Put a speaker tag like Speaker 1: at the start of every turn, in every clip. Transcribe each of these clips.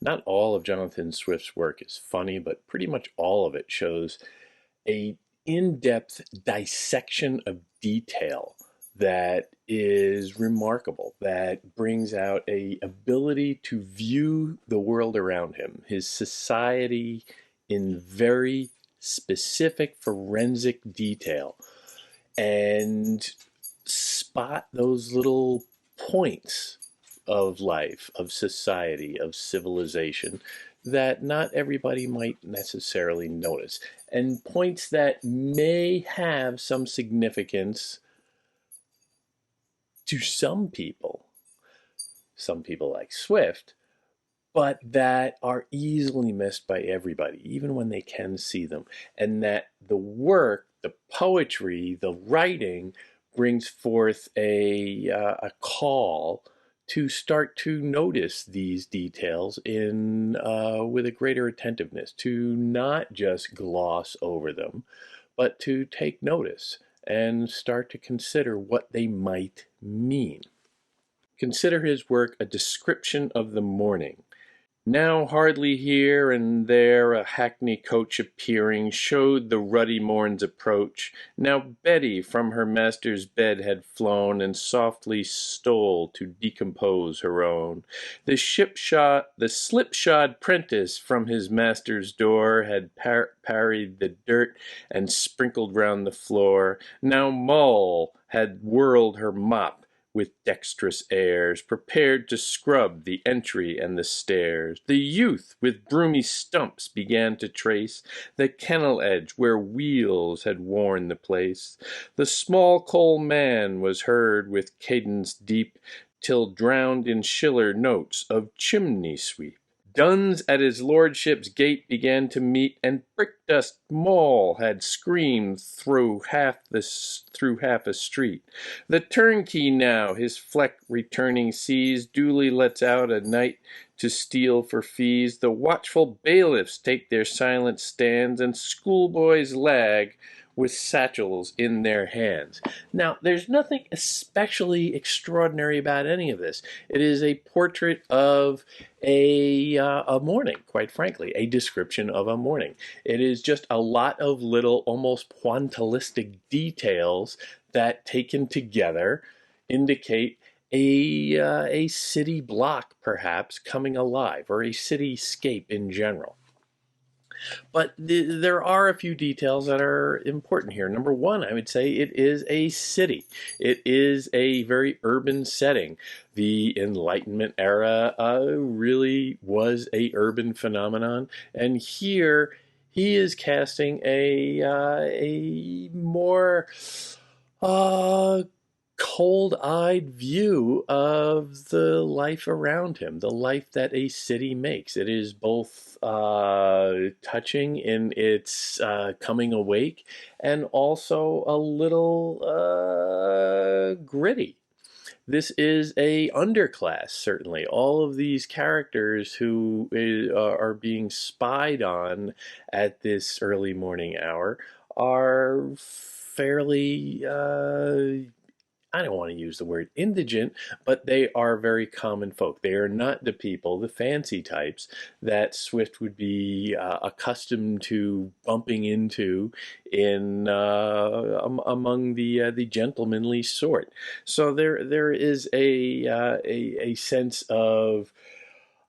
Speaker 1: Not all of Jonathan Swift's work is funny, but pretty much all of it shows a in-depth dissection of detail that is remarkable, that brings out a ability to view the world around him, his society, in very specific forensic detail, and spot those little points of life, of society, of civilization that not everybody might necessarily notice, and points that may have some significance to some people like Swift, but that are easily missed by everybody, even when they can see them. And that the work, the poetry, the writing brings forth a call to start to notice these details in with a greater attentiveness, to not just gloss over them, but to take notice and start to consider what they might mean. Consider his work a description of the morning. Now hardly here and there a hackney coach appearing showed the ruddy morn's approach. Now Betty from her master's bed had flown, and softly stole to decompose her own. The slipshod prentice from his master's door had parried the dirt and sprinkled round the floor. Now Moll had whirled her mop with dexterous airs, prepared to scrub the entry and the stairs. The youth with broomy stumps began to trace the kennel edge where wheels had worn the place. The small coal man was heard with cadence deep, till drowned in shiller notes of chimney sweep. Duns at his lordship's gate began to meet, and brick-dust Moll had screamed through half a street. The turnkey now, his fleck returning sees, duly lets out a night to steal for fees. The watchful bailiffs take their silent stands, and schoolboys lag with satchels in their hands. Now, there's nothing especially extraordinary about any of this. It is a portrait of a morning, quite frankly, a description of a morning. It is just a lot of little, almost pointillistic details that, taken together, indicate a city block, perhaps, coming alive, or a cityscape in general. But there are a few details that are important here. Number one, I would say it is a city. It is a very urban setting. The Enlightenment era really was a urban phenomenon, and here he is casting a more cold-eyed view of the life around him, the life that a city makes. It is both touching in its coming awake, and also a little gritty. This is a underclass, certainly. All of these characters who are being spied on at this early morning hour are fairly I don't want to use the word indigent, but they are very common folk. They are not the people, the fancy types, that Swift would be accustomed to bumping into in among the gentlemanly sort. So there is a sense of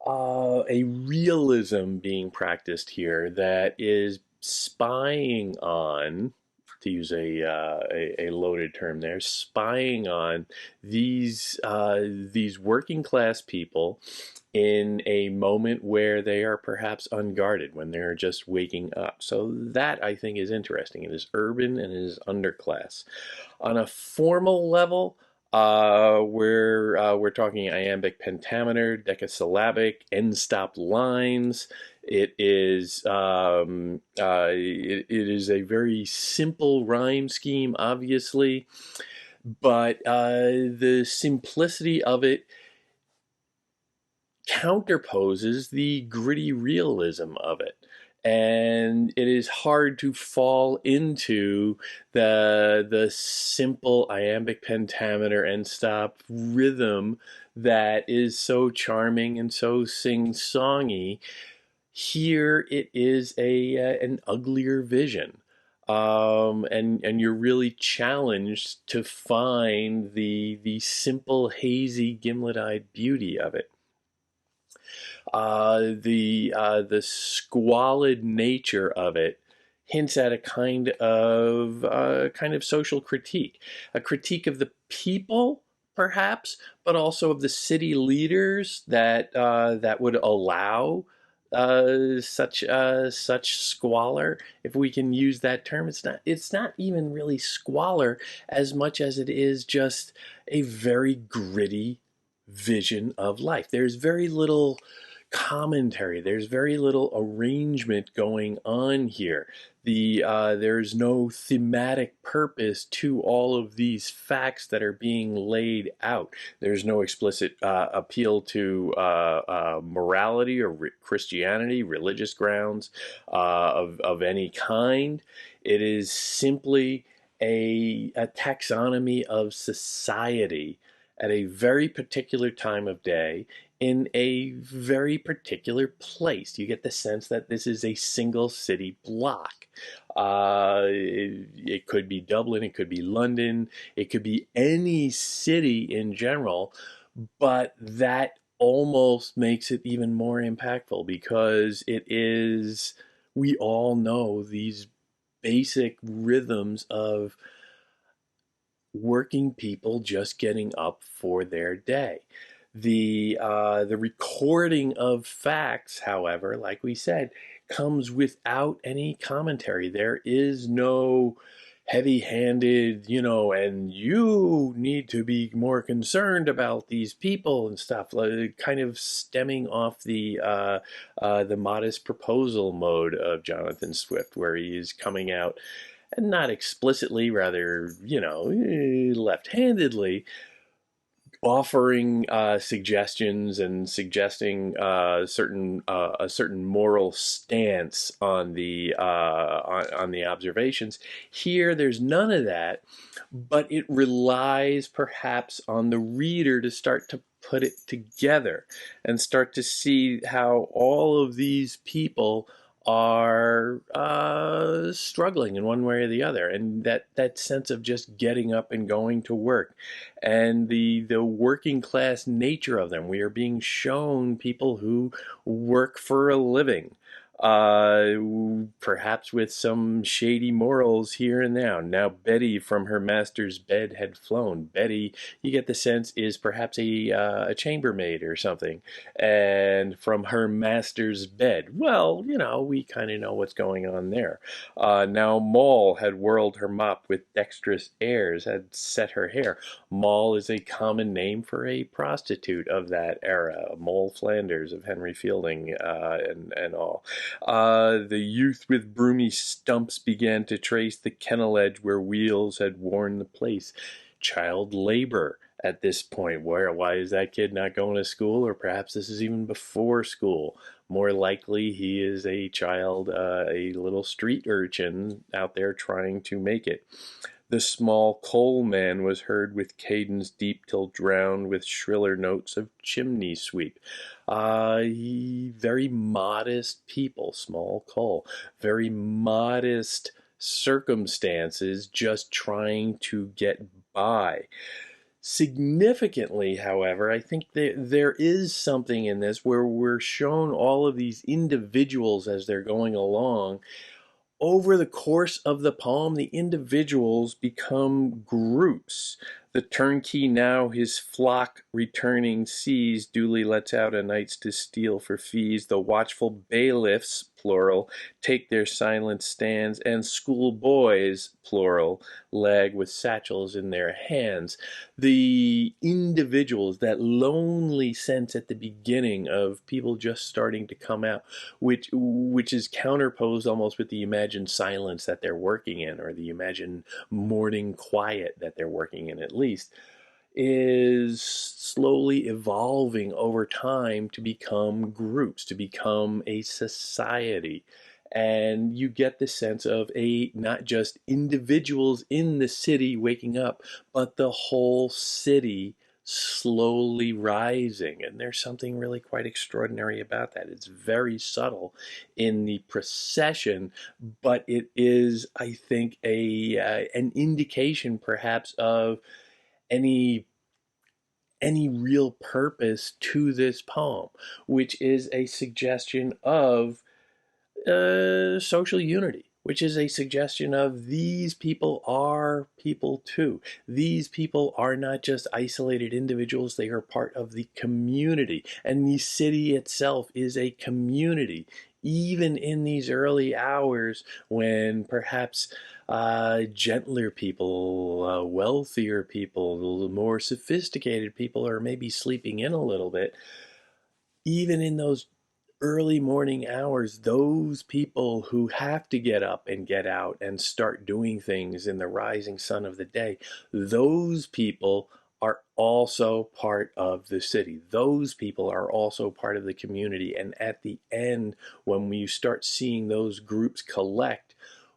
Speaker 1: a realism being practiced here that is spying on, to use a loaded term there, spying on these working class people in a moment where they are perhaps unguarded, when they're just waking up. So that, I think, is interesting. It is urban and it is underclass. On a formal level, we're talking iambic pentameter, decasyllabic, end-stop lines. It is it is a very simple rhyme scheme, obviously, but the simplicity of it counterposes the gritty realism of it. And it is hard to fall into the simple iambic pentameter and stop rhythm that is so charming and so sing-songy. Here it is an uglier vision. And you're really challenged to find the simple, hazy, gimlet-eyed beauty of it. The squalid nature of it hints at a kind of social critique, a critique of the people, perhaps, but also of the city leaders that would allow such squalor, if we can use that term. It's not even really squalor as much as it is just a very gritty vision of life. There's very little commentary. There's very little arrangement going on here. There's no thematic purpose to all of these facts that are being laid out. There's no explicit appeal to morality or Christianity, religious grounds of any kind. It is simply a taxonomy of society at a very particular time of day in a very particular place. You get the sense that this is a single city block. It could be Dublin, it could be London, it could be any city in general, but that almost makes it even more impactful because we all know these basic rhythms of working people just getting up for their day. The recording of facts, however, like we said, comes without any commentary. There is no heavy-handed, and you need to be more concerned about these people and stuff, like, kind of stemming off the modest proposal mode of Jonathan Swift, where he is coming out, and not explicitly, rather, left-handedly, offering suggestions and suggesting a certain moral stance on the observations. Here, there's none of that, but it relies perhaps on the reader to start to put it together and start to see how all of these people are struggling in one way or the other, and that sense of just getting up and going to work, and the working class nature of them. We are being shown people who work for a living, uh, perhaps with some shady morals here and now. Now Betty from her master's bed had flown. Betty, you get the sense, is perhaps a chambermaid or something, and from her master's bed. Well, we kind of know what's going on there. Now Moll had whirled her mop with dexterous airs, had set her hair. Moll is a common name for a prostitute of that era, Moll Flanders of Henry Fielding, and all. The youth with broomy stumps began to trace the kennel edge where wheels had worn the place. Child labor at this point. Why is that kid not going to school? Or perhaps this is even before school. More likely, he is a child, a little street urchin out there trying to make it. The small coal man was heard with cadence deep till drowned with shriller notes of chimney sweep. Very modest people, small coal, very modest circumstances, just trying to get by. Significantly, however, I think that there is something in this where we're shown all of these individuals as they're going along. Over the course of the poem, the individuals become groups. The turnkey now his flock returning sees, duly lets out a knights to steal for fees. The watchful bailiffs, plural, take their silent stands, and schoolboys, plural, lag with satchels in their hands. The individuals, that lonely sense at the beginning of people just starting to come out, which is counterposed almost with the imagined silence that they're working in, or the imagined morning quiet that they're working in, at least, is slowly evolving over time to become groups, to become a society. And you get the sense of a not just individuals in the city waking up, but the whole city slowly rising. And there's something really quite extraordinary about that. It's very subtle in the procession, but it is, I think, a an indication perhaps of any real purpose to this poem, which is a suggestion of social unity, which is a suggestion of these people are people too. These people are not just isolated individuals, they are part of the community. And the city itself is a community. Even in these early hours when perhaps gentler people, wealthier people, more sophisticated people are maybe sleeping in a little bit, even in those early morning hours, those people who have to get up and get out and start doing things in the rising sun of the day, those people are also part of the city. Those people are also part of the community. And at the end, when you start seeing those groups collect,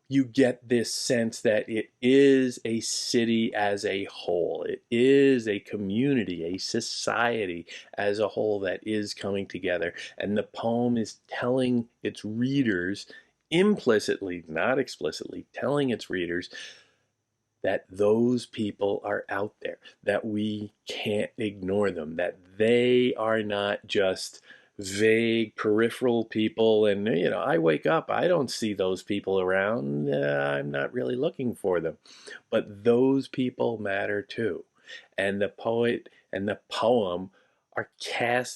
Speaker 1: you get this sense that it is a city as a whole. It is a community, a society as a whole that is coming together. And the poem is telling its readers, implicitly, not explicitly, telling its readers that those people are out there, that we can't ignore them, that they are not just vague peripheral people. And, I wake up, I don't see those people around. I'm not really looking for them. But those people matter too. And the poet and the poem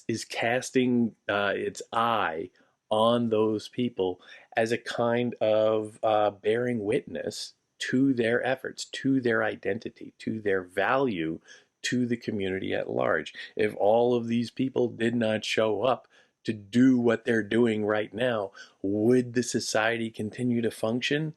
Speaker 1: is casting its eye on those people as a kind of bearing witness to their efforts, to their identity, to their value to the community at large. If all of these people did not show up to do what they're doing right now, would the society continue to function?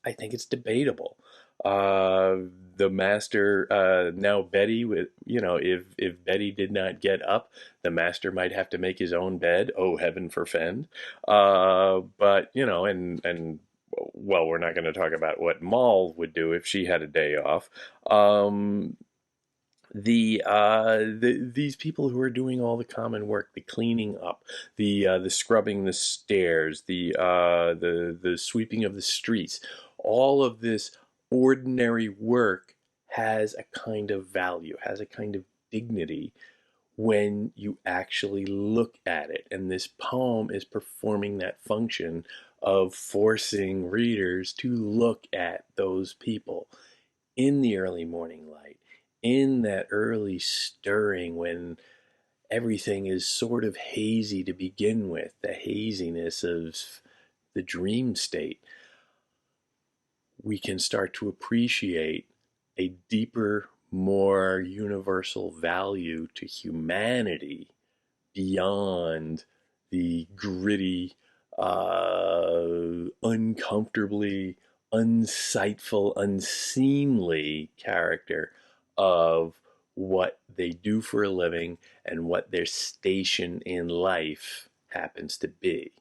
Speaker 1: I think it's debatable. Uh, the master, now Betty, if Betty did not get up, the master might have to make his own bed. Oh, heaven forfend! But and well, we're not going to talk about what Moll would do if she had a day off. Um, these people who are doing all the common work, the cleaning up, the scrubbing the stairs, the sweeping of the streets, all of this ordinary work has a kind of value, has a kind of dignity when you actually look at it. And this poem is performing that function of forcing readers to look at those people in the early morning light, in that early stirring when everything is sort of hazy to begin with, the haziness of the dream state, we can start to appreciate a deeper, more universal value to humanity beyond the gritty, uncomfortably unsightful, unseemly character of what they do for a living and what their station in life happens to be.